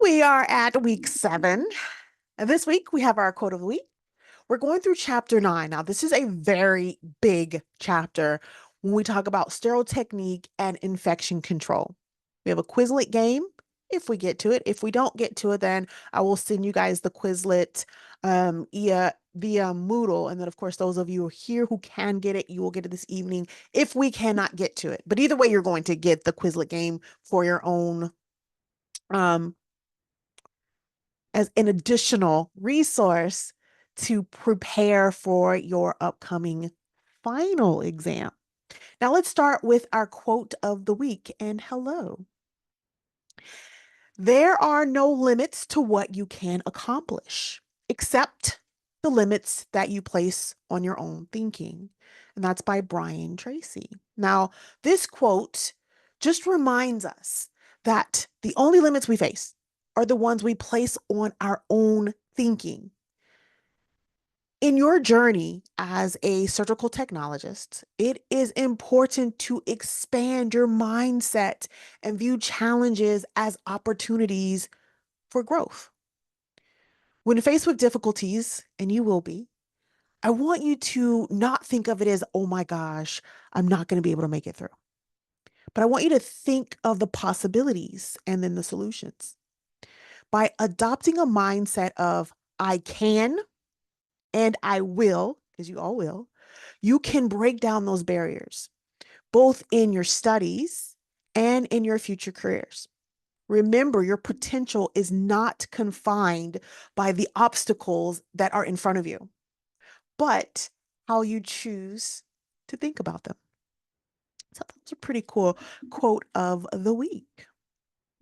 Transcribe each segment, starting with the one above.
We are at week 7. And this week we have our quote of the week. We're going through chapter 9. Now, this is a very big chapter when we talk about sterile technique and infection control. We have a Quizlet game if we get to it. If we don't get to it, then I will send you guys the Quizlet via Moodle. And then, of course, those of you here who can get it, you will get it this evening if we cannot get to it. But either way, you're going to get the Quizlet game for your own um, as an additional resource to prepare for your upcoming final exam. Now let's start with our quote of the week. And hello. There are no limits to what you can accomplish, except the limits that you place on your own thinking. And that's by Brian Tracy. Now, this quote just reminds us that the only limits we face are the ones we place on our own thinking. In your journey as a surgical technologist, it is important to expand your mindset and view challenges as opportunities for growth. When faced with difficulties, and you will be, I want you to not think of it as, oh my gosh, I'm not going to be able to make it through. But I want you to think of the possibilities and then the solutions. By adopting a mindset of I can and I will, because you all will, you can break down those barriers, both in your studies and in your future careers. Remember, your potential is not confined by the obstacles that are in front of you, but how you choose to think about them. So that's a pretty cool quote of the week.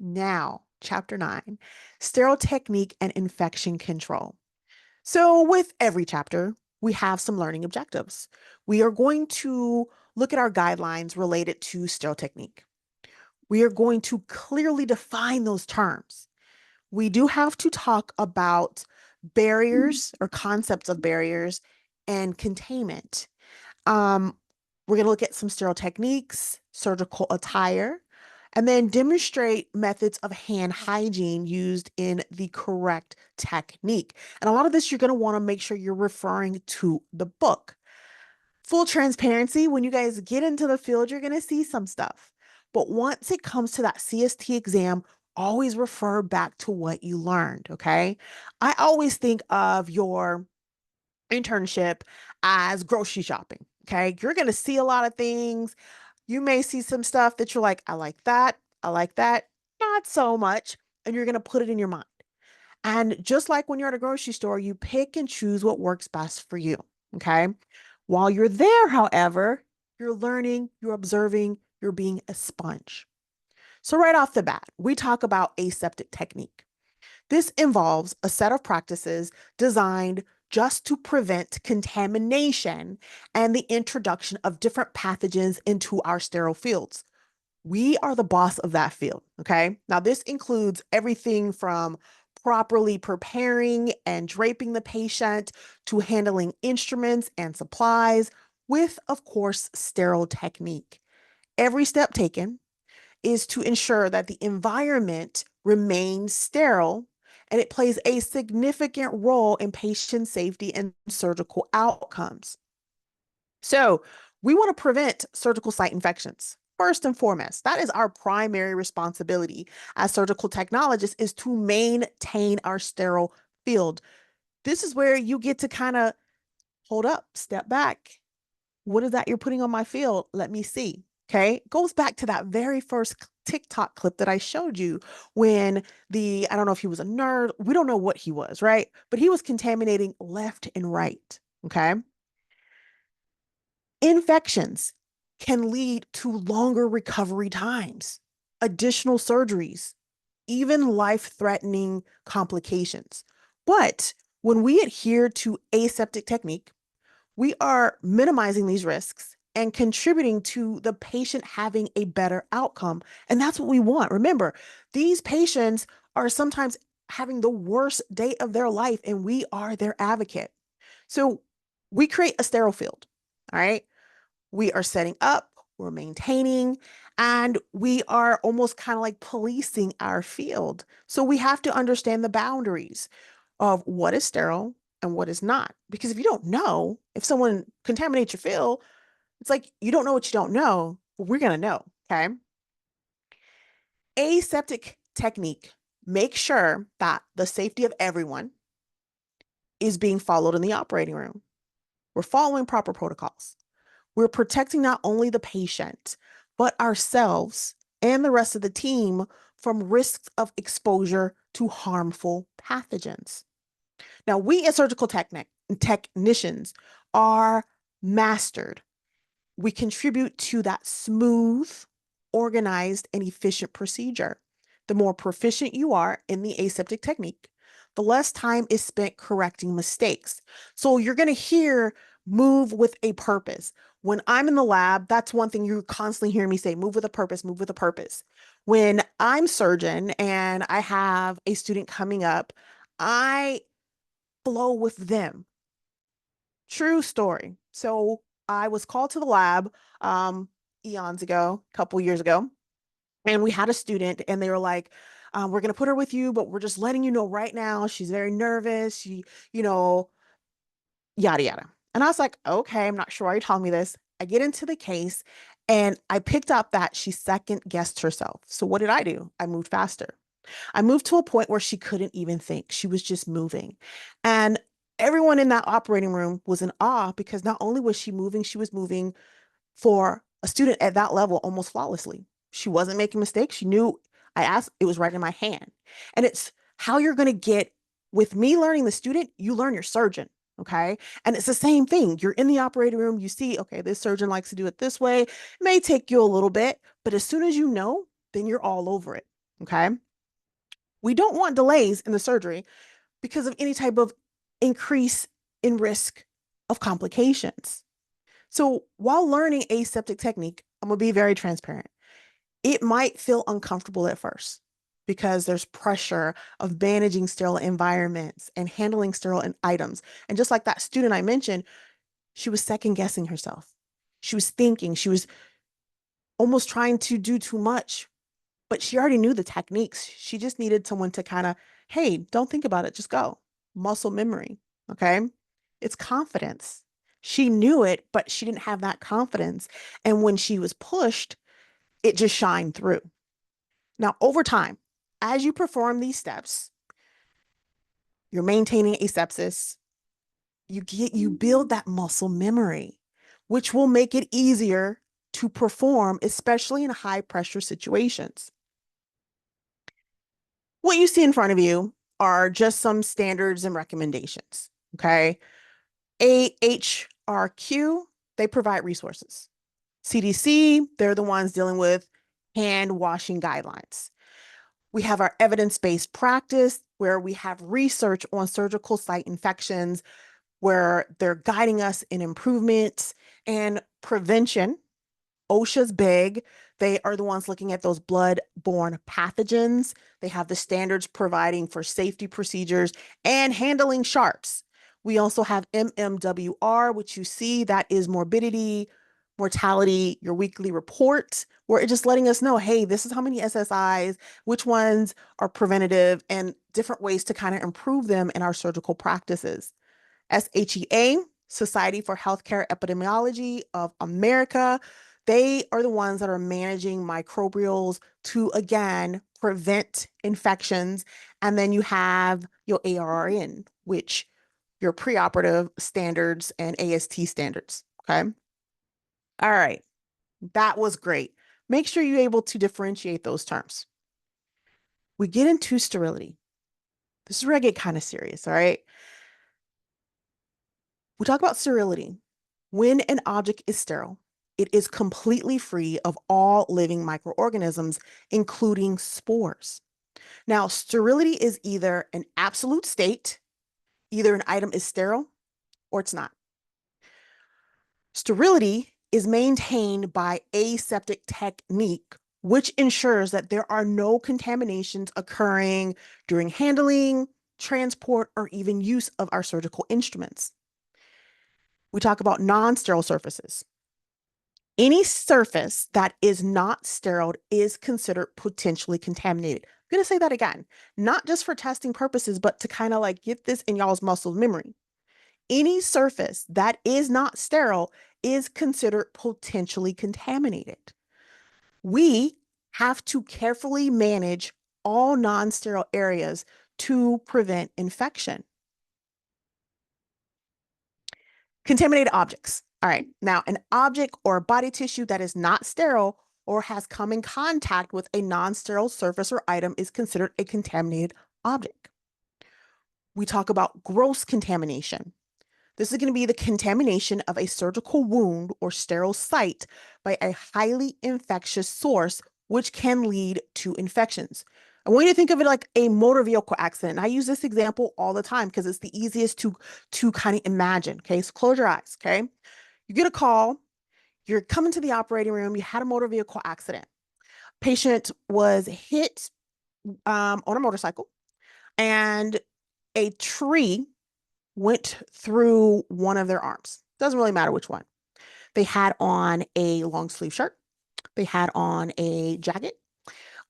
Now, chapter 9, sterile technique and infection control. So with every chapter, we have some learning objectives. We are going to look at our guidelines related to sterile technique. We are going to clearly define those terms. We do have to talk about barriers or concepts of barriers and containment. We're going to look at some sterile techniques, surgical attire, and then demonstrate methods of hand hygiene used in the correct technique. And a lot of this, you're going to want to make sure you're referring to the book. Full transparency, when you guys get into the field, you're going to see some stuff. But once it comes to that CST exam, always refer back to what you learned, okay? I always think of your internship as grocery shopping, okay? You're going to see a lot of things. You may see some stuff that you're like, I like that. I like that. Not so much. And you're going to put it in your mind. And just like when you're at a grocery store, you pick and choose what works best for you. Okay. While you're there, however, you're learning, you're observing, you're being a sponge. So, right off the bat, we talk about aseptic technique. This involves a set of practices designed just to prevent contamination and the introduction of different pathogens into our sterile fields. We are the boss of that field, okay? Now, this includes everything from properly preparing and draping the patient to handling instruments and supplies with, of course, sterile technique. Every step taken is to ensure that the environment remains sterile and it plays a significant role in patient safety and surgical outcomes. So, we want to prevent surgical site infections. First and foremost, that is our primary responsibility as surgical technologists is to maintain our sterile field. This is where you get to kind of hold up, step back. What is that you're putting on my field? Let me see. Okay. It goes back to that very first TikTok clip that I showed you when I don't know if he was a nerd. We don't know what he was, right? But he was contaminating left and right. Okay. Infections can lead to longer recovery times, additional surgeries, even life-threatening complications. But when we adhere to aseptic technique, we are minimizing these risks and contributing to the patient having a better outcome. And that's what we want. Remember, these patients are sometimes having the worst day of their life, and we are their advocate. So we create a sterile field. All right. We are setting up, we're maintaining, And we are almost kind of like policing our field. So we have to understand the boundaries of what is sterile and what is not. Because if you don't know, if someone contaminates your field, it's like you don't know what you don't know. But we're going to know. Okay. Aseptic technique. Make sure that the safety of everyone is being followed in the operating room. We're following proper protocols. We're protecting not only the patient, but ourselves and the rest of the team from risks of exposure to harmful pathogens. Now, we as surgical technicians are mastered. We contribute to that smooth, organized, and efficient procedure. The more proficient you are in the aseptic technique, the less time is spent correcting mistakes. So you're going to hear move with a purpose. When I'm in the lab, that's one thing you constantly hear me say, move with a purpose, move with a purpose. When I'm surgeon and I have a student coming up, I flow with them. True story. So I was called to the lab eons ago, a couple years ago, and we had a student, and they were like, "We're gonna put her with you, but we're just letting you know right now she's very nervous. She, you know, yada yada." And I was like, "Okay, I'm not sure why you're telling me this." I get into the case, and I picked up that she second guessed herself. So what did I do? I moved faster. I moved to a point where she couldn't even think. She was just moving. And everyone in that operating room was in awe because not only was she was moving for a student at that level almost flawlessly. She wasn't making mistakes. She knew I asked, it was right in my hand. And it's how you're going to get with me learning the student, you learn your surgeon. Okay. And it's the same thing. You're in the operating room, you see, okay, this surgeon likes to do it this way. It may take you a little bit, but as soon as you know, then you're all over it. Okay. We don't want delays in the surgery because of any type of increase in risk of complications. So while learning aseptic technique, I'm going to be very transparent. It might feel uncomfortable at first because there's pressure of managing sterile environments and handling sterile items. And just like that student I mentioned, she was second guessing herself. She was thinking, she was almost trying to do too much, but she already knew the techniques. She just needed someone to kind of, hey, don't think about it, just go. Muscle memory. Okay. It's confidence. She knew it, but she didn't have that confidence. And when she was pushed, it just shined through. Now, over time, as you perform these steps, you're maintaining asepsis, you build that muscle memory, which will make it easier to perform, especially in high pressure situations. What you see in front of you are just some standards and recommendations. Okay. AHRQ, they provide resources. CDC, they're the ones dealing with hand washing guidelines. We have our evidence-based practice where we have research on surgical site infections, where they're guiding us in improvements and prevention. OSHA's big. They are the ones looking at those blood-borne pathogens. They have the standards providing for safety procedures and handling sharps. We also have MMWR, which you see that is morbidity, mortality, your weekly report, where it's just letting us know, hey, this is how many SSIs, which ones are preventative, and different ways to kind of improve them in our surgical practices. SHEA, Society for Healthcare Epidemiology of America, they are the ones that are managing microbials to, again, prevent infections. And then you have your ARRN, which your preoperative standards and AST standards. Okay. All right. That was great. Make sure you're able to differentiate those terms. We get into sterility. This is where I get kind of serious. All right. We talk about sterility. When an object is sterile, it is completely free of all living microorganisms, including spores. Now, sterility is either an absolute state, either an item is sterile or it's not. Sterility is maintained by aseptic technique, which ensures that there are no contaminations occurring during handling, transport, or even use of our surgical instruments. We talk about non-sterile surfaces. Any surface that is not sterile is considered potentially contaminated. I'm going to say that again, not just for testing purposes, but to kind of like get this in y'all's muscle memory. Any surface that is not sterile is considered potentially contaminated. We have to carefully manage all non-sterile areas to prevent infection. Contaminated objects. All right. Now, an object or body tissue that is not sterile or has come in contact with a non-sterile surface or item is considered a contaminated object. We talk about gross contamination. This is going to be the contamination of a surgical wound or sterile site by a highly infectious source, which can lead to infections. I want you to think of it like a motor vehicle accident. I use this example all the time because it's the easiest to kind of imagine. Okay, so close your eyes. Okay, you get a call. You're coming to the operating room. You had a motor vehicle accident. Patient was hit on a motorcycle, and a tree went through one of their arms. Doesn't really matter which one. They had on a long sleeve shirt. They had on a jacket.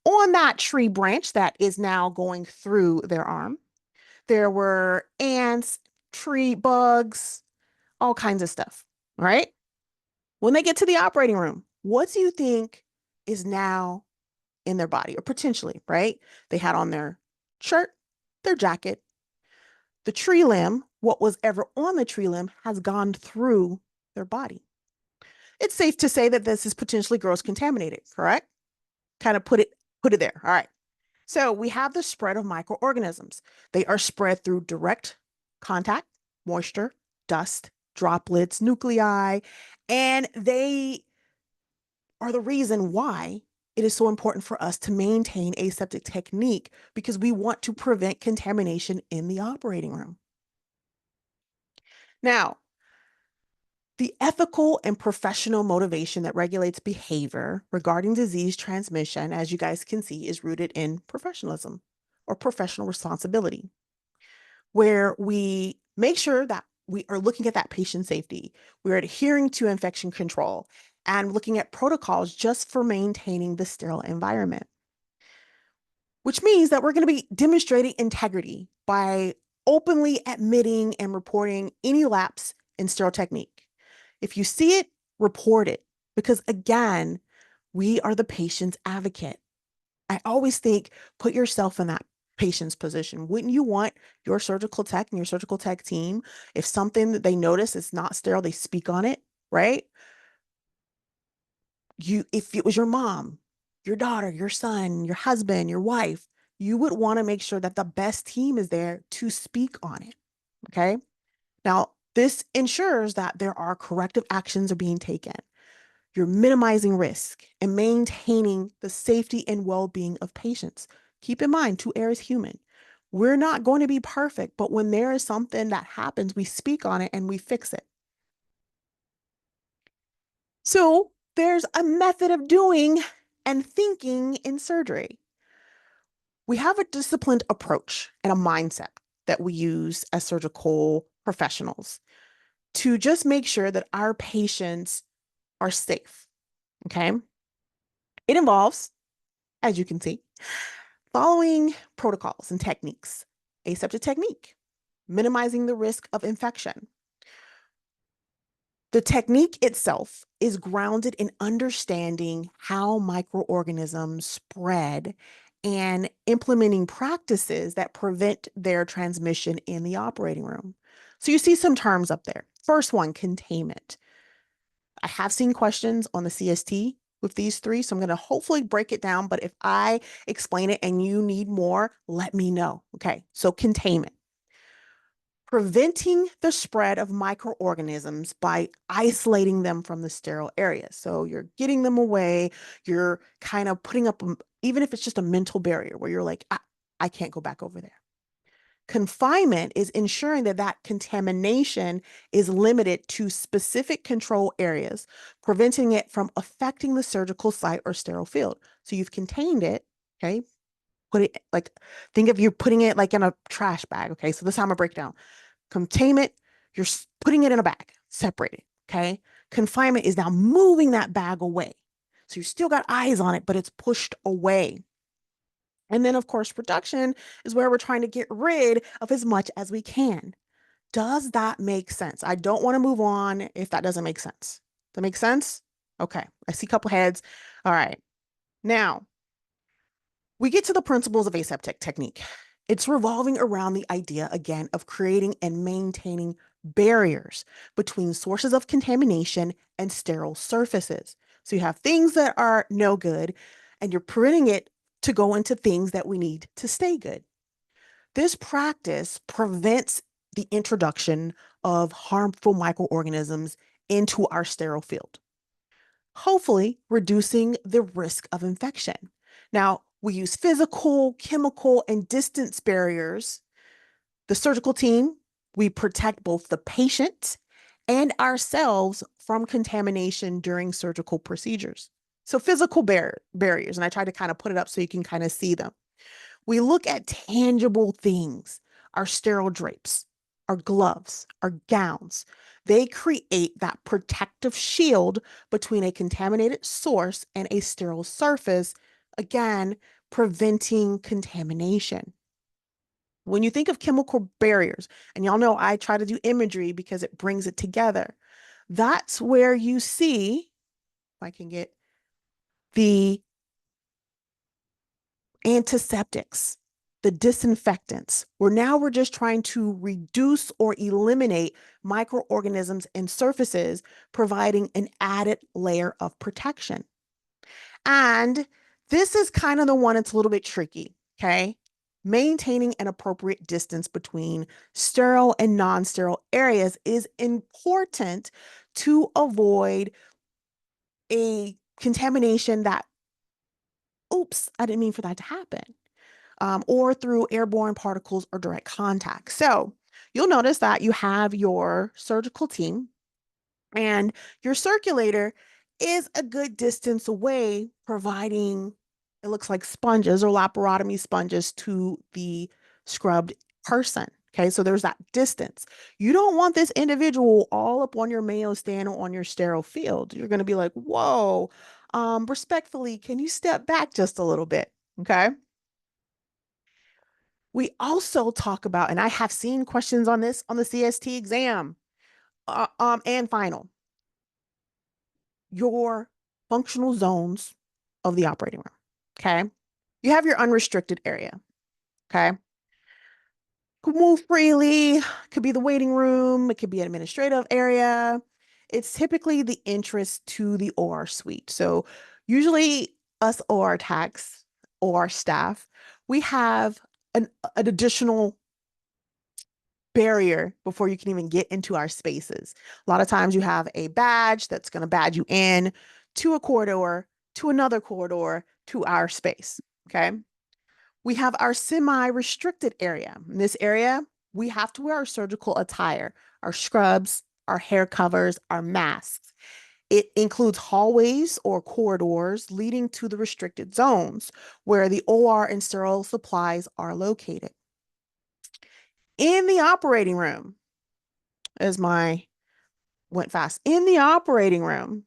On that tree branch that is now going through their arm, there were ants, tree bugs, all kinds of stuff, right? When they get to the operating room, what do you think is now in their body or potentially, right? They had on their shirt, their jacket, the tree limb, what was ever on the tree limb has gone through their body. It's safe to say that this is potentially gross contaminated, correct? Kind of put it there. All right. So we have the spread of microorganisms. They are spread through direct contact, moisture, dust, droplets, nuclei, and they are the reason why it is so important for us to maintain aseptic technique because we want to prevent contamination in the operating room. Now, the ethical and professional motivation that regulates behavior regarding disease transmission, as you guys can see, is rooted in professionalism or professional responsibility, where we make sure that we are looking at that patient safety, we're adhering to infection control, and looking at protocols just for maintaining the sterile environment, which means that we're going to be demonstrating integrity by openly admitting and reporting any lapse in sterile technique. If you see it, report it, because again, we are the patient's advocate. I always think, put yourself in that patient's position. Wouldn't you want your surgical tech and your surgical tech team, if something that they notice is not sterile, they speak on it, right? If it was your mom, your daughter, your son, your husband, your wife, you would want to make sure that the best team is there to speak on it. Okay. Now, this ensures that there are corrective actions are being taken. You're minimizing risk and maintaining the safety and well-being of patients. Keep in mind, to err is human. We're not going to be perfect, but when there is something that happens, we speak on it and we fix it. So there's a method of doing and thinking in surgery. We have a disciplined approach and a mindset that we use as surgical professionals to just make sure that our patients are safe. Okay. It involves, as you can see, following protocols and techniques, aseptic technique, minimizing the risk of infection. The technique itself is grounded in understanding how microorganisms spread and implementing practices that prevent their transmission in the operating room. So you see some terms up there. First one, containment. I have seen questions on the CST with these three, so I'm going to hopefully break it down, but if I explain it and you need more, let me know. Okay, so containment. Preventing the spread of microorganisms by isolating them from the sterile area. So you're getting them away, you're kind of putting up, even if it's just a mental barrier where you're like, I can't go back over there. Confinement is ensuring that that contamination is limited to specific control areas, preventing it from affecting the surgical site or sterile field. So you've contained it, okay? Put it like, think of you putting it like in a trash bag, okay? So this is how I'm gonna break down. Containment, you're putting it in a bag, separate it, okay? Confinement is now moving that bag away. So you still got eyes on it, but it's pushed away. And then, of course, production is where we're trying to get rid of as much as we can. Does that make sense? I don't want to move on if that doesn't make sense. That makes sense? Okay. I see a couple heads. All right. Now, we get to the principles of aseptic technique. It's revolving around the idea, again, of creating and maintaining barriers between sources of contamination and sterile surfaces. So you have things that are no good, and you're preventing it to go into things that we need to stay good. This practice prevents the introduction of harmful microorganisms into our sterile field, hopefully reducing the risk of infection. Now, we use physical, chemical, and distance barriers. The surgical team, we protect both the patient and ourselves from contamination during surgical procedures. So, physical barriers, and I try to kind of put it up so you can kind of see them. We look at tangible things, our sterile drapes, our gloves, our gowns. They create that protective shield between a contaminated source and a sterile surface, again, preventing contamination. When you think of chemical barriers, and y'all know I try to do imagery because it brings it together, that's where you see, if I can get the antiseptics, the disinfectants, where now we're just trying to reduce or eliminate microorganisms and surfaces, providing an added layer of protection. And this is kind of the one that's a little bit tricky, okay? Maintaining an appropriate distance between sterile and non-sterile areas is important to avoid a contamination that, oops, I didn't mean for that to happen. Or through airborne particles or direct contact. So you'll notice that you have your surgical team, and your circulator is a good distance away, providing, it looks like sponges or laparotomy sponges to the scrubbed person. Okay, so there's that distance. You don't want this individual all up on your Mayo stand or on your sterile field. You're going to be like, whoa, respectfully, can you step back just a little bit? Okay. We also talk about, and I have seen questions on this on the CST exam and final, your functional zones of the operating room. Okay. You have your unrestricted area. Okay. Could move freely, could be the waiting room, it could be an administrative area. It's typically the entrance to the OR suite. So usually us OR techs or staff, we have an additional barrier before you can even get into our spaces. A lot of times you have a badge that's going to badge you in to a corridor, to another corridor, to our space. Okay. We have our semi-restricted area. In this area, we have to wear our surgical attire, our scrubs, our hair covers, our masks. It includes hallways or corridors leading to the restricted zones where the OR and sterile supplies are located. In the operating room, as my went fast. In the operating room,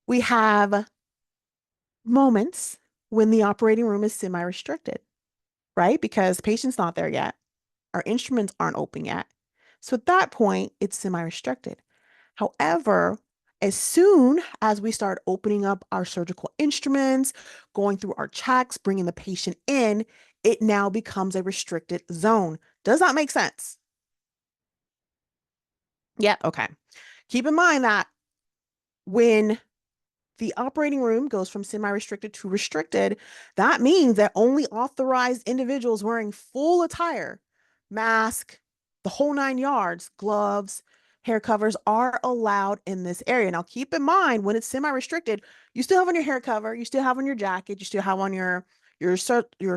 we have moments when the operating room is semi-restricted, right? Because the patient's not there yet. Our instruments aren't open yet. So at that point, it's semi-restricted. However, as soon as we start opening up our surgical instruments, going through our checks, bringing the patient in, it now becomes a restricted zone. Does that make sense? Yeah, okay. Keep in mind that when the operating room goes from semi-restricted to restricted, that means that only authorized individuals wearing full attire, mask, the whole 9 yards, gloves, hair covers are allowed in this area. Now, keep in mind when it's semi-restricted, you still have on your hair cover, you still have on your jacket, you still have on your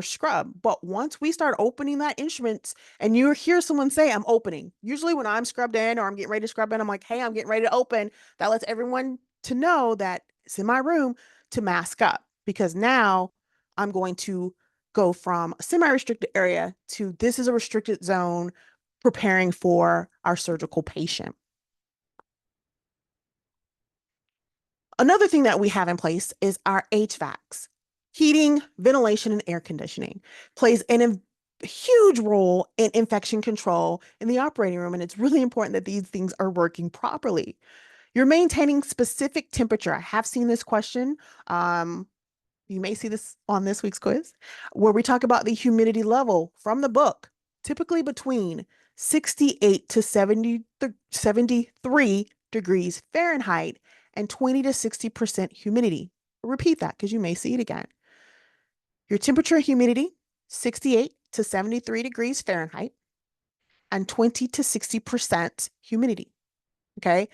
scrub. But once we start opening that instruments and you hear someone say, I'm opening, usually when I'm scrubbed in or I'm getting ready to scrub in, I'm like, hey, I'm getting ready to open. That lets everyone to know that it's in my room to mask up, because now I'm going to go from a semi-restricted area to this is a restricted zone, preparing for our surgical patient. Another thing that we have in place is our HVACs. Heating, ventilation, and air conditioning plays a huge role in infection control in the operating room, and it's really important that these things are working properly. You're maintaining specific temperature. I have seen this question. Um, you may see this on this week's quiz, where we talk about the humidity level from the book, typically between 68 to 73 degrees Fahrenheit and 20 to 60% humidity. I'll repeat that because you may see it again. Your temperature and humidity, 68 to 73 degrees Fahrenheit and 20 to 60% humidity. Okay.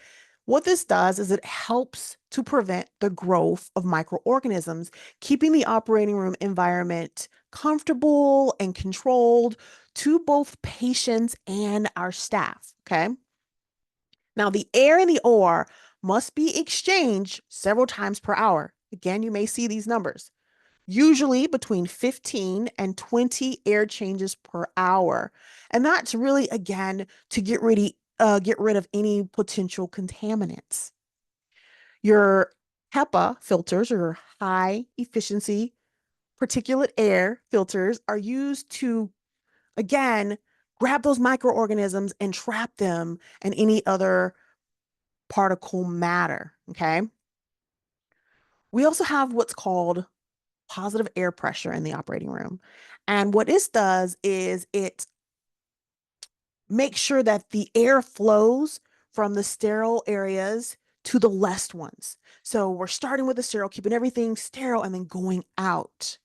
What this does is it helps to prevent the growth of microorganisms, keeping the operating room environment comfortable and controlled to both patients and our staff. Okay. Now, the air in the OR must be exchanged several times per hour. Again, you may see these numbers, usually between 15 and 20 air changes per hour. And that's really, again, to get rid of any potential contaminants. Your HEPA filters, or high efficiency particulate air filters, are used to, again, grab those microorganisms and trap them and any other particle matter. Okay. We also have what's called positive air pressure in the operating room. And what this does is it makes sure that the air flows from the sterile areas to the less ones. So we're starting with the sterile, keeping everything sterile, and then going out.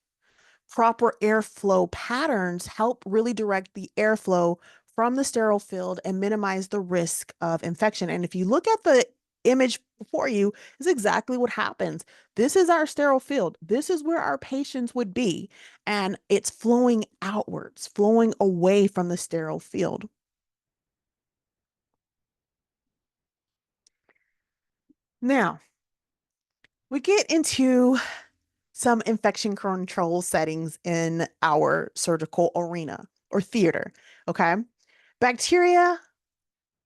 Proper airflow patterns help really direct the airflow from the sterile field and minimize the risk of infection. And if you look at the image before you, is exactly what happens. This is our sterile field. This is where our patients would be, and it's flowing outwards, flowing away from the sterile field. Now, we get into some infection control settings in our surgical arena or theater. Okay. Bacteria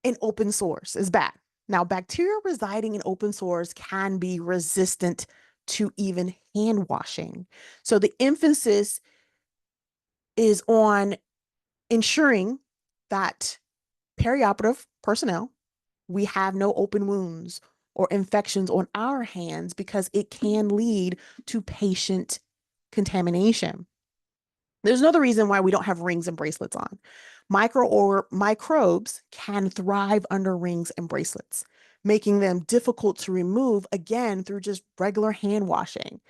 in open sores is bad. Now, bacteria residing in open sores can be resistant to even hand washing. So the emphasis is on ensuring that perioperative personnel, we have no open wounds or infections on our hands because it can lead to patient contamination. There's another reason why we don't have rings and bracelets on. Microbes can thrive under rings and bracelets, making them difficult to remove again through just regular hand washing.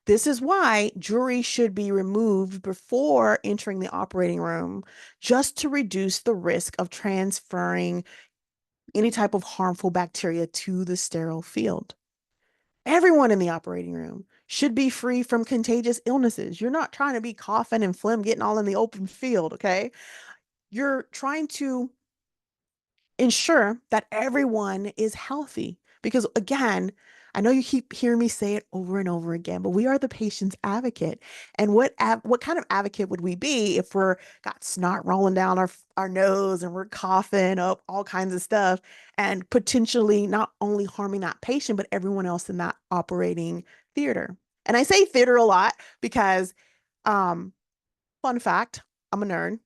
This is why jewelry should be removed before entering the operating room, just to reduce the risk of transferring any type of harmful bacteria to the sterile field. Everyone in the operating room should be free from contagious illnesses. You're not trying to be coughing and phlegm getting all in the open field, okay? You're trying to ensure that everyone is healthy. Because again, I know you keep hearing me say it over and over again, but we are the patient's advocate. And what kind of advocate would we be if we're got snot rolling down our nose and we're coughing up all kinds of stuff and potentially not only harming that patient, but everyone else in that operating theater? And I say theater a lot because, um, fun fact, I'm a nerd.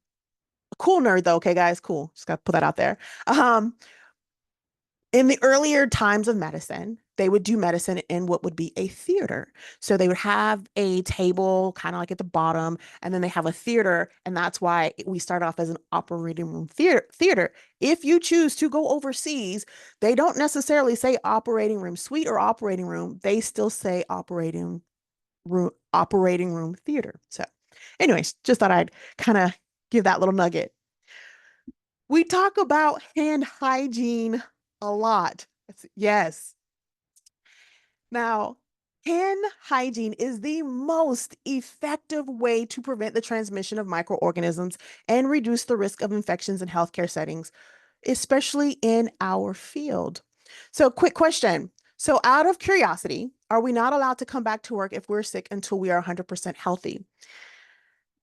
A cool nerd though, okay, guys, cool. Just gotta put that out there. Um, in the earlier times of medicine, they would do medicine in what would be a theater. So they would have a table kind of like at the bottom, and then they have a theater. And that's why we start off as an operating room theater. If you choose to go overseas, they don't necessarily say operating room suite or operating room. They still say operating room theater. So, anyways, just thought I'd kind of give that little nugget. We talk about hand hygiene a lot. Yes. Now, hand hygiene is the most effective way to prevent the transmission of microorganisms and reduce the risk of infections in healthcare settings, especially in our field. So, quick question. So, out of curiosity, are we not allowed to come back to work if we're sick until we are 100% healthy?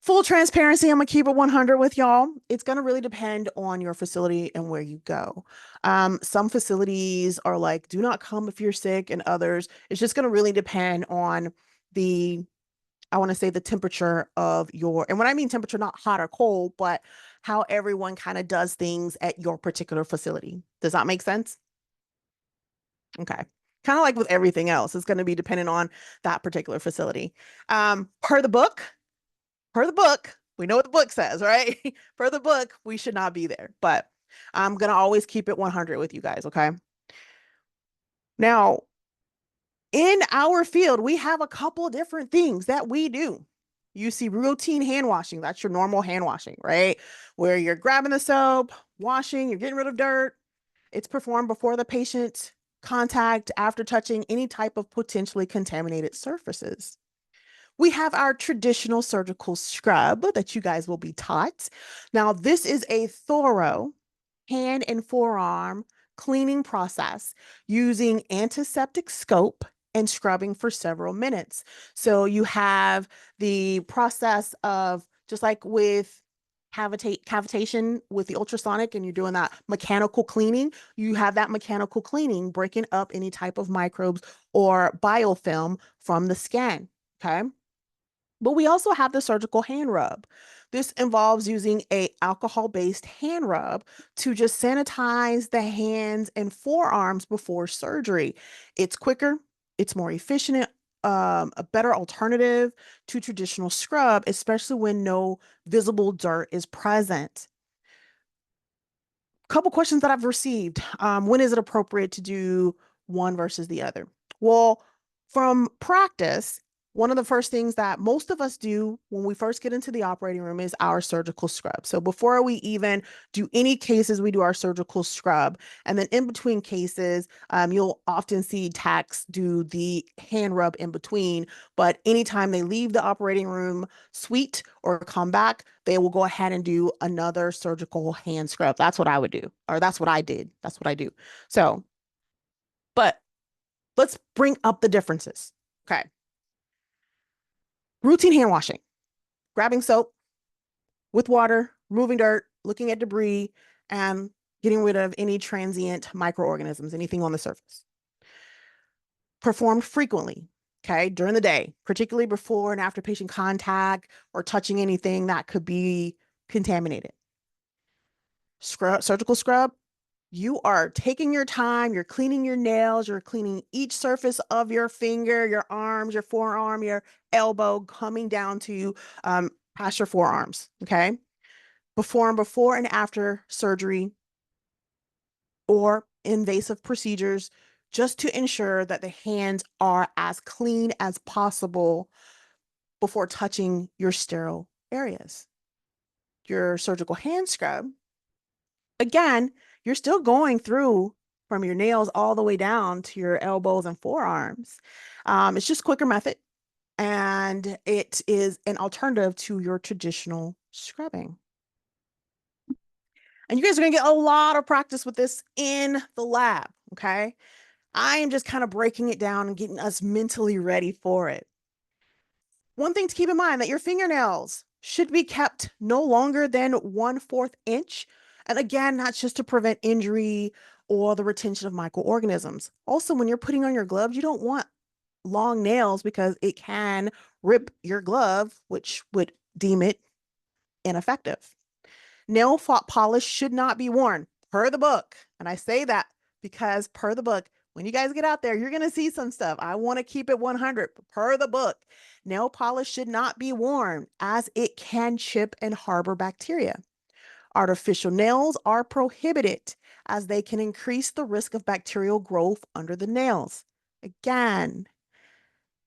Full transparency, I'm gonna keep it 100 with y'all. It's gonna really depend on your facility and where you go. Some facilities are like, do not come if you're sick, and others, it's just gonna really depend on the, I want to say the temperature of your, and when I mean temperature, not hot or cold, but how everyone kind of does things at your particular facility. Does that make sense? Okay. Kind of like with everything else, it's going to be dependent on that particular facility. Per the book, we know what the book says, right? Per the book, we should not be there, but I'm going to always keep it 100 with you guys, okay? Now, in our field, we have a couple different things that we do. You see routine hand washing. That's your normal hand washing, right? Where you're grabbing the soap, washing, you're getting rid of dirt. It's performed before the patient contact, after touching any type of potentially contaminated surfaces. We have our traditional surgical scrub that you guys will be taught. Now, this is a thorough hand and forearm cleaning process using antiseptic scope and scrubbing for several minutes. So you have the process of, just like with cavitation with the ultrasonic, and you're doing that mechanical cleaning, you have that mechanical cleaning breaking up any type of microbes or biofilm from the skin. Okay. But we also have the surgical hand rub. This involves using a alcohol-based hand rub to just sanitize the hands and forearms before surgery. It's quicker, it's more efficient, a better alternative to traditional scrub, especially when no visible dirt is present. Couple questions that I've received. When is it appropriate to do one versus the other? Well, from practice, one of the first things that most of us do when we first get into the operating room is our surgical scrub. So before we even do any cases, we do our surgical scrub. And then in between cases, you'll often see techs do the hand rub in between. But anytime they leave the operating room suite or come back, they will go ahead and do another surgical hand scrub. That's what I would do, or that's what I did. That's what I do. So, but let's bring up the differences. Okay. Routine hand washing, grabbing soap with water, removing dirt, looking at debris, and getting rid of any transient microorganisms, anything on the surface. Performed frequently, okay, during the day, particularly before and after patient contact or touching anything that could be contaminated. Surgical scrub, you are taking your time, you're cleaning your nails, you're cleaning each surface of your finger, your arms, your forearm, your elbow, coming down to past your forearms, okay? Before and after surgery or invasive procedures, just to ensure that the hands are as clean as possible before touching your sterile areas. Your surgical hand scrub, again, you're still going through from your nails all the way down to your elbows and forearms. It's just quicker method, and it is an alternative to your traditional scrubbing. And you guys are going to get a lot of practice with this in the lab, okay? I am just kind of breaking it down and getting us mentally ready for it. One thing to keep in mind, that your fingernails should be kept no longer than 1/4 inch. And again, that's just to prevent injury or the retention of microorganisms. Also, when you're putting on your gloves, you don't want long nails because it can rip your glove, which would deem it ineffective. Nail polish should not be worn per the book. And I say that because per the book, when you guys get out there, you're going to see some stuff. I want to keep it 100 per the book. Nail polish should not be worn as it can chip and harbor bacteria. Artificial nails are prohibited as they can increase the risk of bacterial growth under the nails. Again,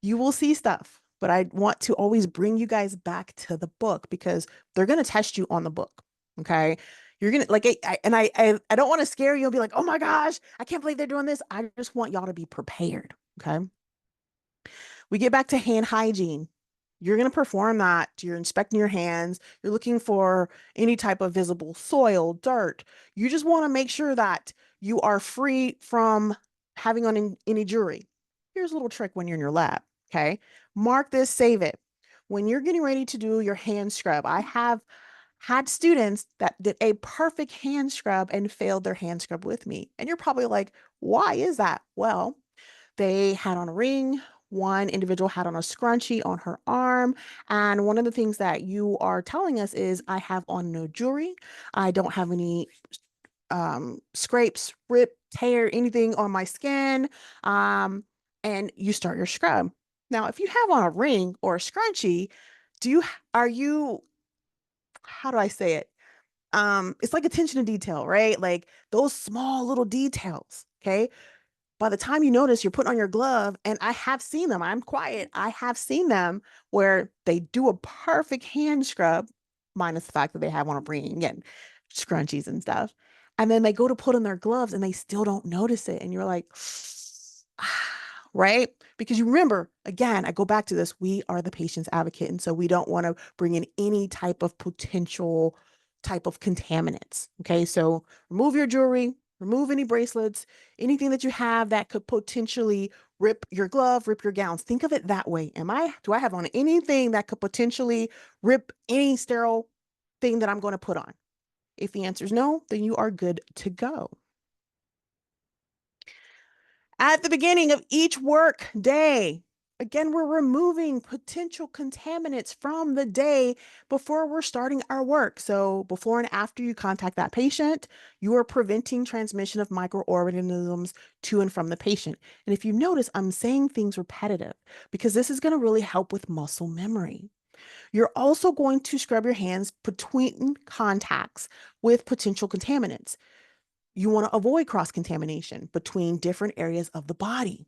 you will see stuff, but I want to always bring you guys back to the book because they're going to test you on the book. Okay. You're going to like, I don't want to scare you and be like, oh my gosh, I can't believe they're doing this. I just want y'all to be prepared. Okay. We get back to hand hygiene. You're going to perform that. You're inspecting your hands. You're looking for any type of visible soil, dirt. You just want to make sure that you are free from having on any jewelry. Here's a little trick when you're in your lab. Okay. Mark this, save it. when you're getting ready to do your hand scrub, I have had students that did a perfect hand scrub and failed their hand scrub with me. And you're probably like, why is that? Well, they had on a ring. One individual had on a scrunchie on her arm. And one of the things that you are telling us is, I have on no jewelry. I don't have any scrapes, rip, tear, anything on my skin. Um, and you start your scrub. Now, if you have on a ring or a scrunchie, are you, how do I say it? It's like attention to detail, right? Like those small little details. Okay. By the time you notice, you're putting on your glove, and I have seen them. I'm quiet. I have seen them where they do a perfect hand scrub, minus the fact that they have on a ring and scrunchies and stuff. And then they go to put on their gloves and they still don't notice it. And you're like, right? Because you remember, again, I go back to this, we are the patient's advocate. And so we don't want to bring in any type of potential type of contaminants. Okay. So remove your jewelry, remove any bracelets, anything that you have that could potentially rip your glove, rip your gowns. Think of it that way. Do I have on anything that could potentially rip any sterile thing that I'm going to put on? If the answer is no, then you are good to go. At the beginning of each work day, again, we're removing potential contaminants from the day before we're starting our work. So before and after you contact that patient, you are preventing transmission of microorganisms to and from the patient. And if you notice, I'm saying things repetitive because this is going to really help with muscle memory. You're also going to scrub your hands between contacts with potential contaminants. You want to avoid cross-contamination between different areas of the body.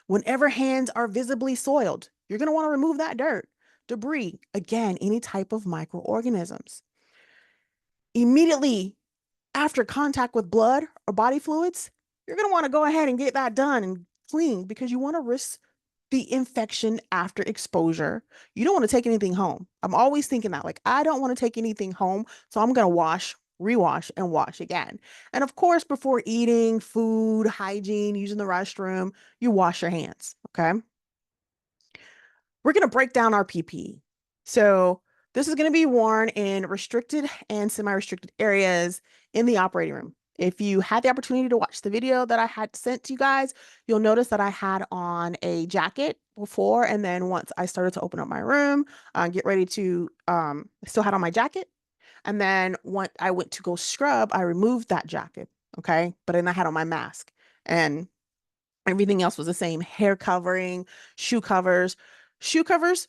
Whenever hands are visibly soiled, you're going to want to remove that dirt, debris, again, any type of microorganisms. Immediately after contact with blood or body fluids, you're going to want to go ahead and get that done and clean because you want to risk the infection after exposure. You don't want to take anything home. I'm always thinking that, like, I don't want to take anything home, so I'm going to wash, rewash, and wash again. And of course, before eating food, hygiene, using the restroom, you wash your hands. Okay. We're going to break down our PPE. So this is going to be worn in restricted and semi-restricted areas in the operating room. If you had the opportunity to watch the video that I had sent to you guys, you'll notice that I had on a jacket before, and then once I started to open up my room, get ready to, still had on my jacket. And then when I went to go scrub, I removed that jacket. Okay. But then I had on my mask, and everything else was the same: hair covering, shoe covers. Shoe covers,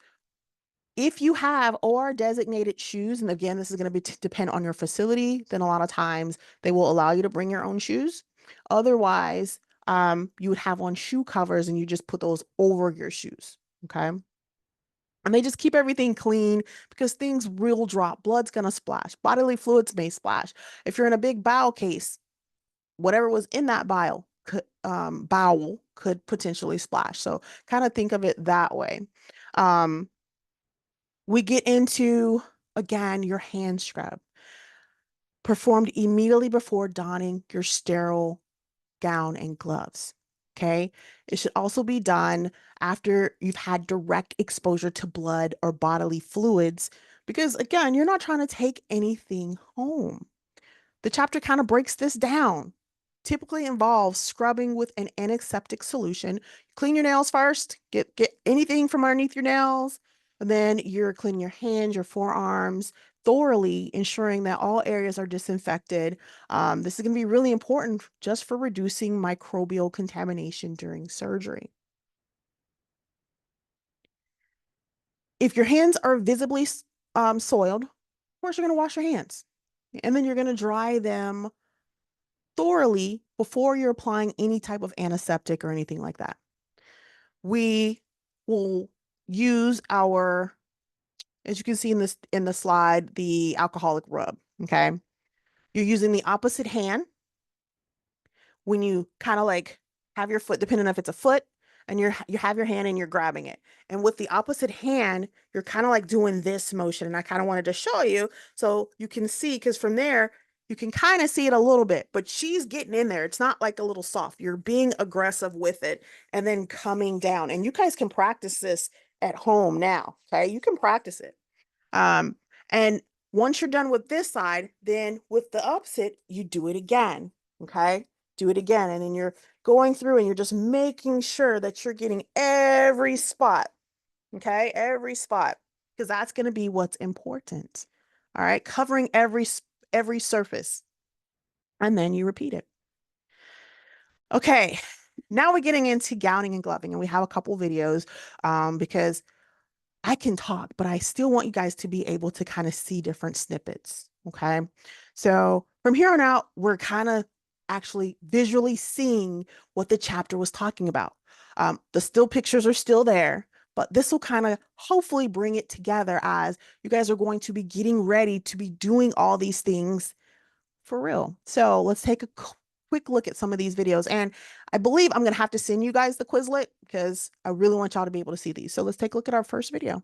if you have OR designated shoes, and again, this is going to depend on your facility, then a lot of times they will allow you to bring your own shoes. Otherwise, you would have on shoe covers and you just put those over your shoes. Okay. And they just keep everything clean because things will drop. Blood's going to splash. Bodily fluids may splash. If you're in a big bowel case, whatever was in that bowel could potentially splash. So kind of think of it that way. Um, we get into, again, your hand scrub, performed immediately before donning your sterile gown and gloves. Okay. It should also be done after you've had direct exposure to blood or bodily fluids, because again, you're not trying to take anything home. The chapter kind of breaks this down. Typically involves scrubbing with an antiseptic solution. Clean your nails first, get anything from underneath your nails, and then you're cleaning your hands, your forearms thoroughly, ensuring that all areas are disinfected. This is going to be really important just for reducing microbial contamination during surgery. If your hands are visibly soiled, of course, you're going to wash your hands, and then you're going to dry them thoroughly before you're applying any type of antiseptic or anything like that. We will use our, as you can see in the slide, the alcoholic rub. Okay. You're using the opposite hand when you kind of like have your foot, depending on if it's a foot, and you have your hand and you're grabbing it. And with the opposite hand, you're kind of like doing this motion. And I kind of wanted to show you so you can see, because from there, you can kind of see it a little bit, but she's getting in there. It's not like a little soft. You're being aggressive with it and then coming down. And you guys can practice this at home now. Okay, you can practice it. And once you're done with this side, then with the opposite, you do it again. Okay, do it again, and then you're going through and you're just making sure that you're getting every spot. Okay, every spot, because that's going to be what's important. All right, covering every surface, and then you repeat it. Okay, now we're getting into gowning and gloving, and we have a couple videos because I can talk, but I still want you guys to be able to kind of see different snippets. Okay. So from here on out, we're kind of actually visually seeing what the chapter was talking about. The still pictures are still there, but this will kind of hopefully bring it together as you guys are going to be getting ready to be doing all these things for real. So let's take a quick look at some of these videos. And I believe I'm going to have to send you guys the Quizlet because I really want y'all to be able to see these. So let's take a look at our first video.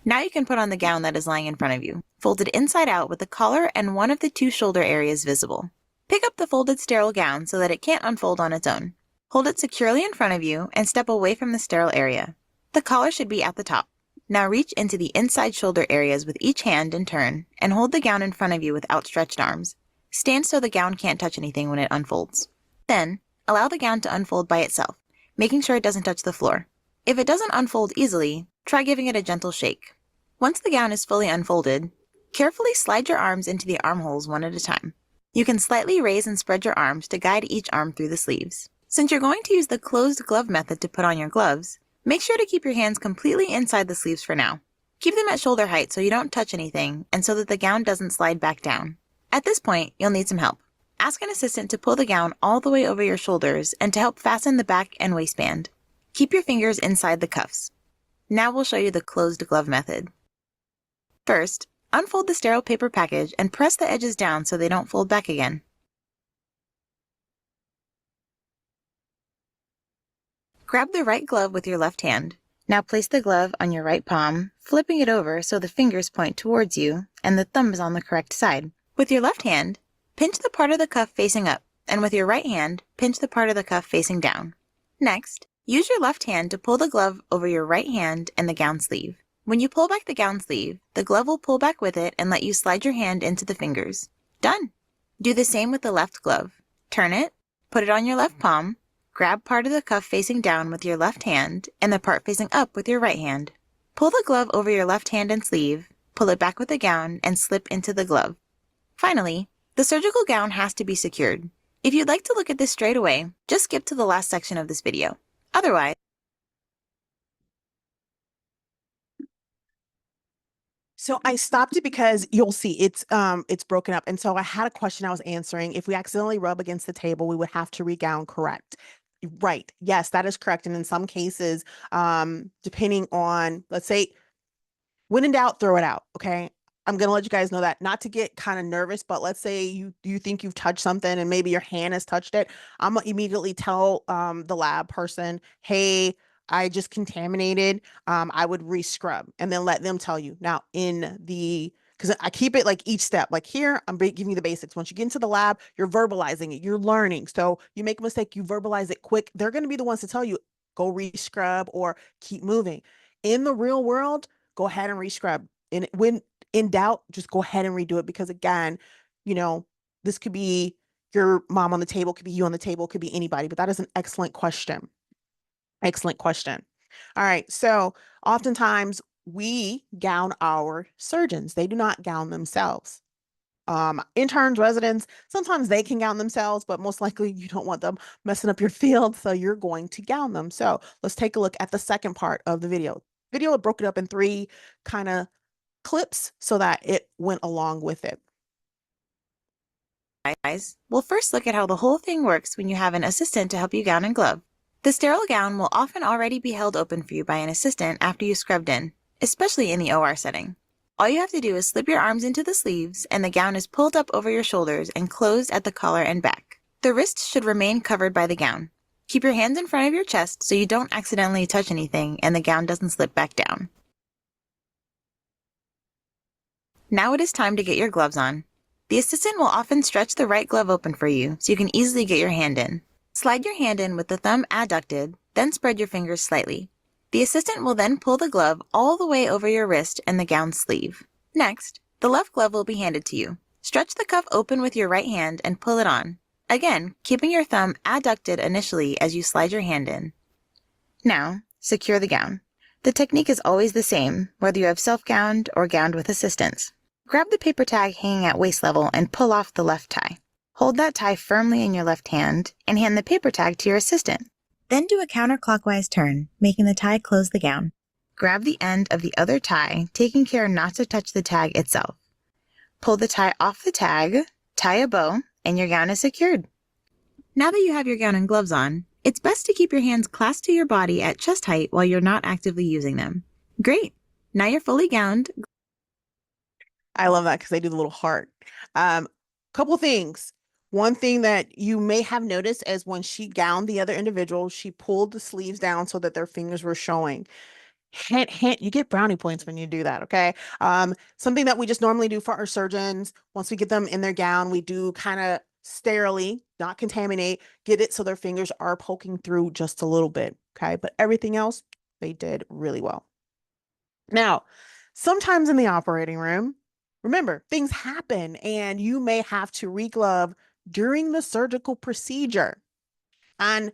Now you can put on the gown that is lying in front of you, folded inside out with the collar and one of the two shoulder areas visible. Pick up the folded sterile gown so that it can't unfold on its own. Hold it securely in front of you and step away from the sterile area. The collar should be at the top. Now reach into the inside shoulder areas with each hand in turn and hold the gown in front of you with outstretched arms. Stand so the gown can't touch anything when it unfolds. Then, allow the gown to unfold by itself, making sure it doesn't touch the floor. If it doesn't unfold easily, try giving it a gentle shake. Once the gown is fully unfolded, carefully slide your arms into the armholes one at a time. You can slightly raise and spread your arms to guide each arm through the sleeves. Since you're going to use the closed glove method to put on your gloves, make sure to keep your hands completely inside the sleeves for now. Keep them at shoulder height so you don't touch anything and so that the gown doesn't slide back down. At this point, you'll need some help. Ask an assistant to pull the gown all the way over your shoulders and to help fasten the back and waistband. Keep your fingers inside the cuffs. Now we'll show you the closed glove method. First, unfold the sterile paper package and press the edges down so they don't fold back again. Grab the right glove with your left hand. Now place the glove on your right palm, flipping it over so the fingers point towards you and the thumb is on the correct side. With your left hand, pinch the part of the cuff facing up, and with your right hand, pinch the part of the cuff facing down. Next, use your left hand to pull the glove over your right hand and the gown sleeve. When you pull back the gown sleeve, the glove will pull back with it and let you slide your hand into the fingers. Done! Do the same with the left glove. Turn it, put it on your left palm, grab part of the cuff facing down with your left hand and the part facing up with your right hand. Pull the glove over your left hand and sleeve, pull it back with the gown, and slip into the glove. Finally, the surgical gown has to be secured. If you'd like to look at this straight away, just skip to the last section of this video. Otherwise, So I stopped it because you'll see it's broken up. And so I had a question I was answering. If we accidentally rub against the table, we would have to regown, correct? Right. Yes, that is correct. And in some cases, depending on, let's say, when in doubt, throw it out. Okay. I'm gonna let you guys know that, not to get kind of nervous, but let's say you think you've touched something and maybe your hand has touched it. I'm gonna immediately tell the lab person, hey, I just contaminated. I would re-scrub and then let them tell you. Now in the because I keep it like each step, like here, I'm giving you the basics. Once you get into the lab, you're verbalizing it, you're learning. So you make a mistake, you verbalize it quick. They're going to be the ones to tell you, go re-scrub or keep moving. In the real world, go ahead and re-scrub. And when in doubt, just go ahead and redo it because again, you know, this could be your mom on the table, could be you on the table, could be anybody, but that is an excellent question. Excellent question. All right. So oftentimes we gown our surgeons. They do not gown themselves. Interns, residents, sometimes they can gown themselves, but most likely you don't want them messing up your field. So you're going to gown them. So let's take a look at the second part of the video. Video broke it up in 3 kind of clips so that it went along with it. we'll first look at how the whole thing works when you have an assistant to help you gown and glove. The sterile gown will often already be held open for you by an assistant after you scrubbed in, especially in the OR setting. All you have to do is slip your arms into the sleeves and the gown is pulled up over your shoulders and closed at the collar and back. The wrists should remain covered by the gown. Keep your hands in front of your chest so you don't accidentally touch anything and the gown doesn't slip back down. Now it is time to get your gloves on. The assistant will often stretch the right glove open for you so you can easily get your hand in. Slide your hand in with the thumb adducted, then spread your fingers slightly. The assistant will then pull the glove all the way over your wrist and the gown sleeve. Next, the left glove will be handed to you. Stretch the cuff open with your right hand and pull it on. Again, keeping your thumb adducted initially as you slide your hand in. Now, secure the gown. The technique is always the same, whether you have self-gowned or gowned with assistance. Grab the paper tag hanging at waist level and pull off the left tie. Hold that tie firmly in your left hand and hand the paper tag to your assistant. Then do a counterclockwise turn, making the tie close the gown. Grab the end of the other tie, taking care not to touch the tag itself. Pull the tie off the tag, tie a bow, and your gown is secured. Now that you have your gown and gloves on, it's best to keep your hands clasped to your body at chest height while you're not actively using them. Great! Now you're fully gowned. I love that because they do the little heart. Couple things. One thing that you may have noticed is when she gowned the other individual, she pulled the sleeves down so that their fingers were showing. Hint, hint, you get brownie points when you do that, okay? Something that we just normally do for our surgeons, once we get them in their gown, we do kind of sterilely, not contaminate, get it so their fingers are poking through just a little bit, okay? But everything else, they did really well. Now, sometimes in the operating room, remember, things happen and you may have to reglove during the surgical procedure. And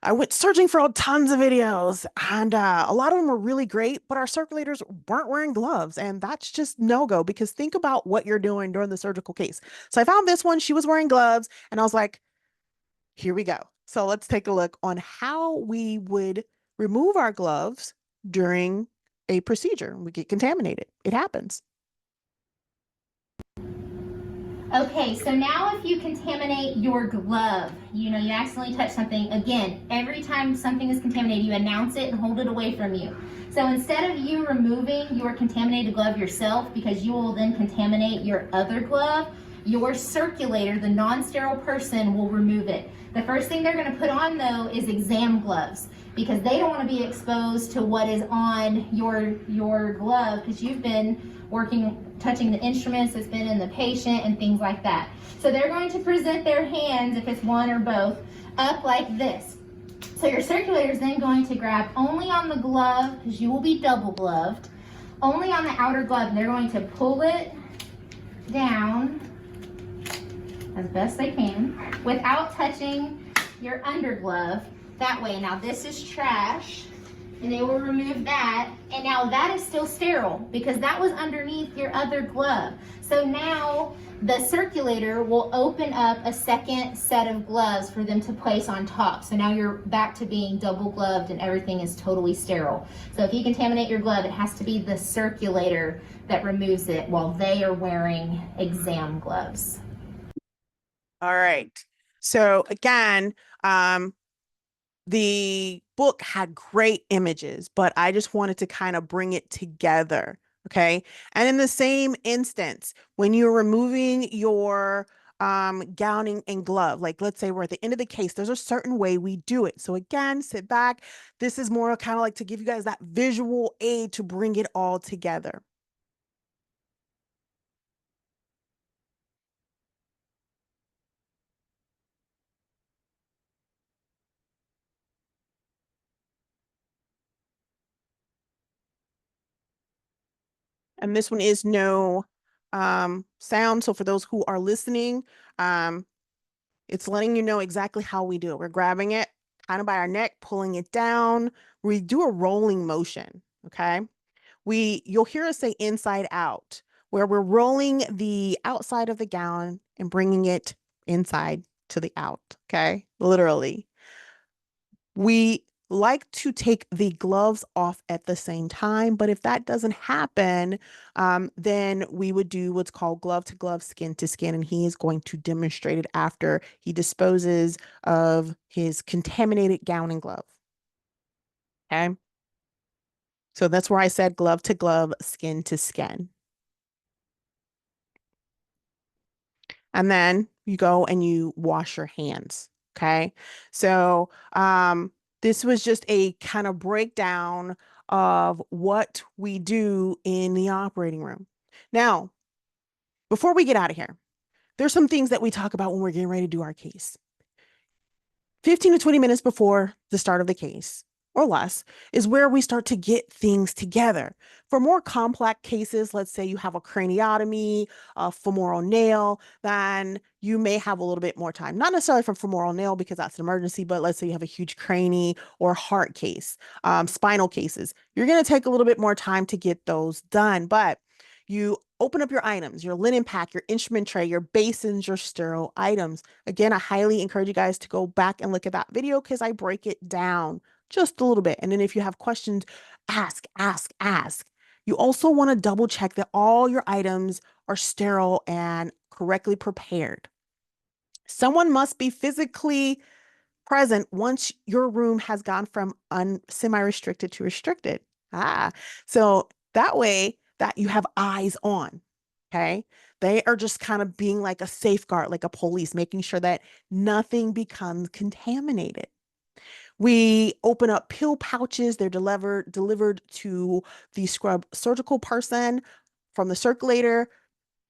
I went searching for tons of videos, and a lot of them were really great, but our circulators weren't wearing gloves, and that's just no go because think about what you're doing during the surgical case. So I found this one, she was wearing gloves, and I was like, here we go. So let's take a look on how we would remove our gloves during a procedure. We get contaminated. It happens. Okay, so now if you contaminate your glove, you accidentally touch something, again, every time something is contaminated, you announce it and hold it away from you. So instead of you removing your contaminated glove yourself, because you will then contaminate your other glove, your circulator, the non-sterile person, will remove it. The first thing they're going to put on, though, is exam gloves, because they don't want to be exposed to what is on your glove, because you've been touching the instruments that's been in the patient and things like that. So they're going to present their hands, if it's one or both, up like this. So your circulator is then going to grab only on the glove, because you will be double gloved, only on the outer glove, and they're going to pull it down as best they can without touching your under glove. That way, now this is trash, and they will remove that, and now that is still sterile because that was underneath your other glove. So now the circulator will open up a second set of gloves for them to place on top. So now you're back to being double gloved and everything is totally sterile. So if you contaminate your glove, it has to be the circulator that removes it while they are wearing exam gloves. All right. So again, the book had great images, but I just wanted to kind of bring it together. Okay. And in the same instance, when you're removing your gowning and glove, like let's say we're at the end of the case, there's a certain way we do it. So again, sit back. This is more kind of like to give you guys that visual aid to bring it all together. And this one is no sound. So for those who are listening, it's letting you know exactly how we do it. We're grabbing it kind of by our neck, pulling it down. We do a rolling motion, okay? You'll hear us say inside out, where we're rolling the outside of the gown and bringing it inside to the out, okay? Literally. We like to take the gloves off at the same time, but if that doesn't happen, then we would do what's called glove to glove, skin to skin, and he is going to demonstrate it after he disposes of his contaminated gown and glove. Okay. So that's where I said glove to glove, skin to skin. And then you go and you wash your hands. Okay. So this was just a kind of breakdown of what we do in the operating room. Now, before we get out of here, there's some things that we talk about when we're getting ready to do our case. 15 to 20 minutes before the start of the case or less is where we start to get things together. For more complex cases, let's say you have a craniotomy, a femoral nail, then you may have a little bit more time. Not necessarily for femoral nail because that's an emergency, but let's say you have a huge cranie or heart case, spinal cases. You're going to take a little bit more time to get those done, but you open up your items, your linen pack, your instrument tray, your basins, your sterile items. Again, I highly encourage you guys to go back and look at that video because I break it down just a little bit. And then if you have questions, ask, ask, ask. You also want to double check that all your items are sterile and correctly prepared. Someone must be physically present once your room has gone from semi-restricted to restricted. So that way that you have eyes on, okay? They are just kind of being like a safeguard, like a police, making sure that nothing becomes contaminated. We open up pill pouches. They're delivered to the scrub surgical person from the circulator.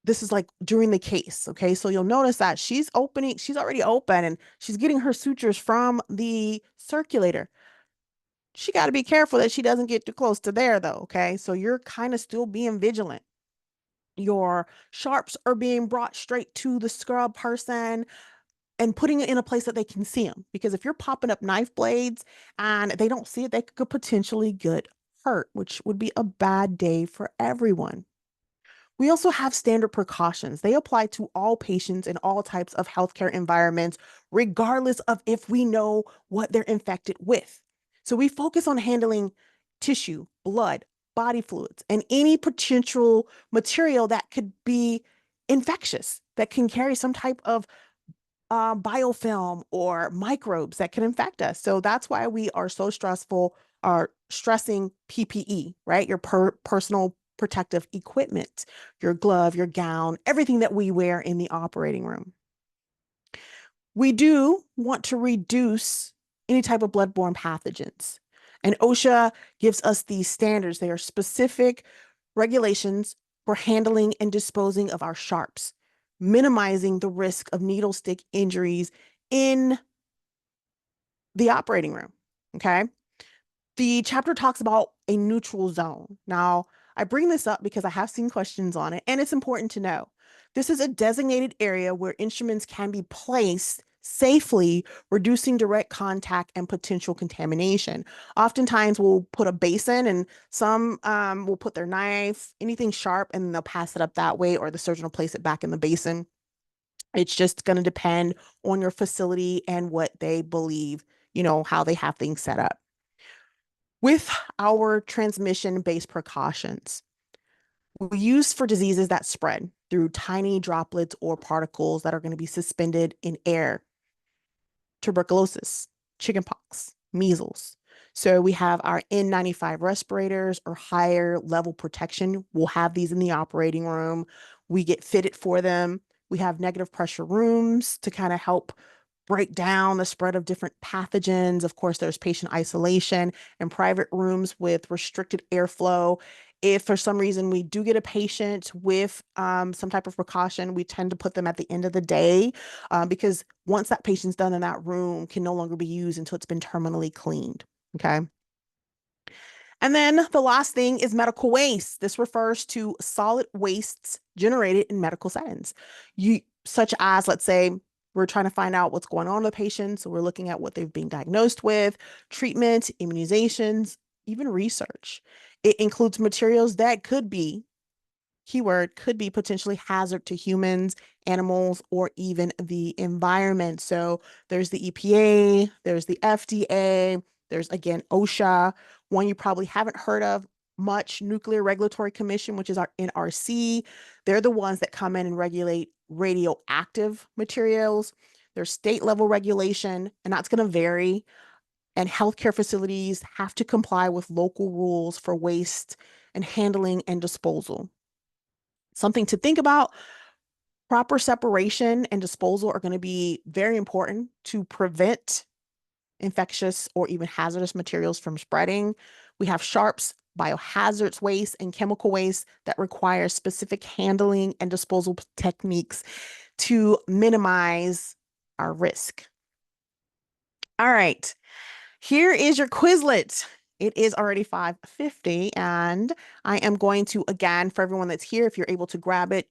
This is like during the case. Okay. So you'll notice that she's already open and she's getting her sutures from the circulator. She got to be careful that she doesn't get too close to there though. Okay. So you're kind of still being vigilant. Your sharps are being brought straight to the scrub person and putting it in a place that they can see them. Because if you're popping up knife blades and they don't see it, they could potentially get hurt, which would be a bad day for everyone. We also have standard precautions. They apply to all patients in all types of healthcare environments, regardless of if we know what they're infected with. So we focus on handling tissue, blood, body fluids, and any potential material that could be infectious, that can carry some type of biofilm or microbes that can infect us. So that's why we are so are stressing PPE, right? Your personal protective equipment, your glove, your gown, everything that we wear in the operating room. We do want to reduce any type of bloodborne pathogens. And OSHA gives us these standards. They are specific regulations for handling and disposing of our sharps, minimizing the risk of needle stick injuries in the operating room. Okay. The chapter talks about a neutral zone. Now, I bring this up because I have seen questions on it, and it's important to know. This is a designated area where instruments can be placed safely, reducing direct contact and potential contamination. Oftentimes, we'll put a basin and some will put their knife, anything sharp, and they'll pass it up that way, or the surgeon will place it back in the basin. It's just going to depend on your facility and what they believe, how they have things set up. With our transmission-based precautions, we use for diseases that spread through tiny droplets or particles that are going to be suspended in air: tuberculosis, chickenpox, measles. So we have our N95 respirators or higher level protection. We'll have these in the operating room. We get fitted for them. We have negative pressure rooms to kind of help break down the spread of different pathogens. Of course, there's patient isolation and private rooms with restricted airflow. If for some reason we do get a patient with some type of precaution, we tend to put them at the end of the day because once that patient's done in that room, can no longer be used until it's been terminally cleaned. Okay. And then the last thing is medical waste. This refers to solid wastes generated in medical settings. Such as, let's say, we're trying to find out what's going on with the patient. So we're looking at what they've been diagnosed with, treatment, immunizations, even research. It includes materials that could be, keyword, could be potentially hazard to humans, animals, or even the environment. So there's the EPA, there's the FDA, there's again OSHA, one you probably haven't heard of much, Nuclear Regulatory Commission, which is our NRC. They're the ones that come in and regulate radioactive materials. There's state level regulation, and that's going to vary. And healthcare facilities have to comply with local rules for waste and handling and disposal. Something to think about: proper separation and disposal are going to be very important to prevent infectious or even hazardous materials from spreading. We have sharps, biohazards waste, and chemical waste that require specific handling and disposal techniques to minimize our risk. All right. Here is your Quizlet. It is already 5:50, and I am going to, again, for everyone that's here, if you're able to grab it,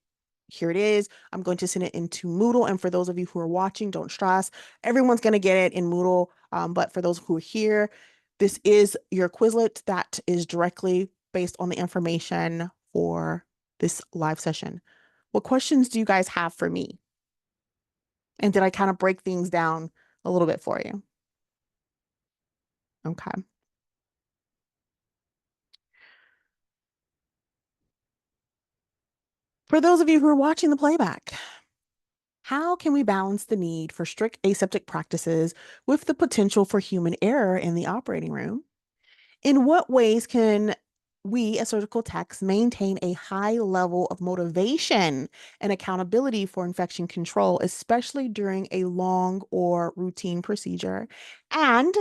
here it is. I'm going to send it into Moodle. And for those of you who are watching, don't stress. Everyone's going to get it in Moodle. But for those who are here, this is your Quizlet that is directly based on the information for this live session. What questions do you guys have for me? And did I kind of break things down a little bit for you? Okay. For those of you who are watching the playback, how can we balance the need for strict aseptic practices with the potential for human error in the operating room? In what ways can we, as surgical techs, maintain a high level of motivation and accountability for infection control, especially during a long or routine procedure? And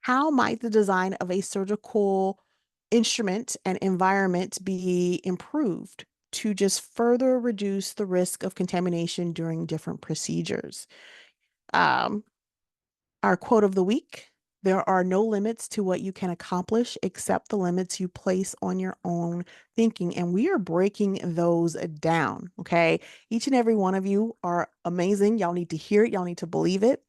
how might the design of a surgical instrument and environment be improved to just further reduce the risk of contamination during different procedures? Um, our quote of the week: there are no limits to what you can accomplish except the limits you place on your own thinking. And we are breaking those down. Okay. Each and every one of you are amazing. Y'all need to hear it, y'all need to believe it.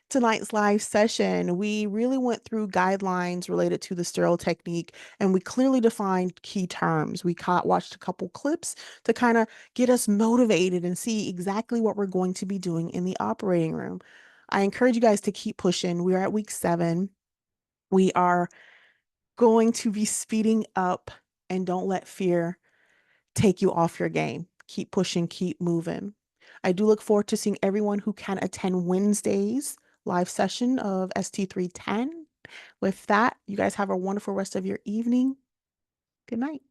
Tonight's live session, we really went through guidelines related to the sterile technique, and we clearly defined key terms. We watched a couple clips to kind of get us motivated and see exactly what we're going to be doing in the operating room. I encourage you guys to keep pushing. We're at week 7. We are going to be speeding up, and don't let fear take you off your game. Keep pushing, keep moving. I do look forward to seeing everyone who can attend Wednesday's live session of ST310. With that, you guys have a wonderful rest of your evening. Good night.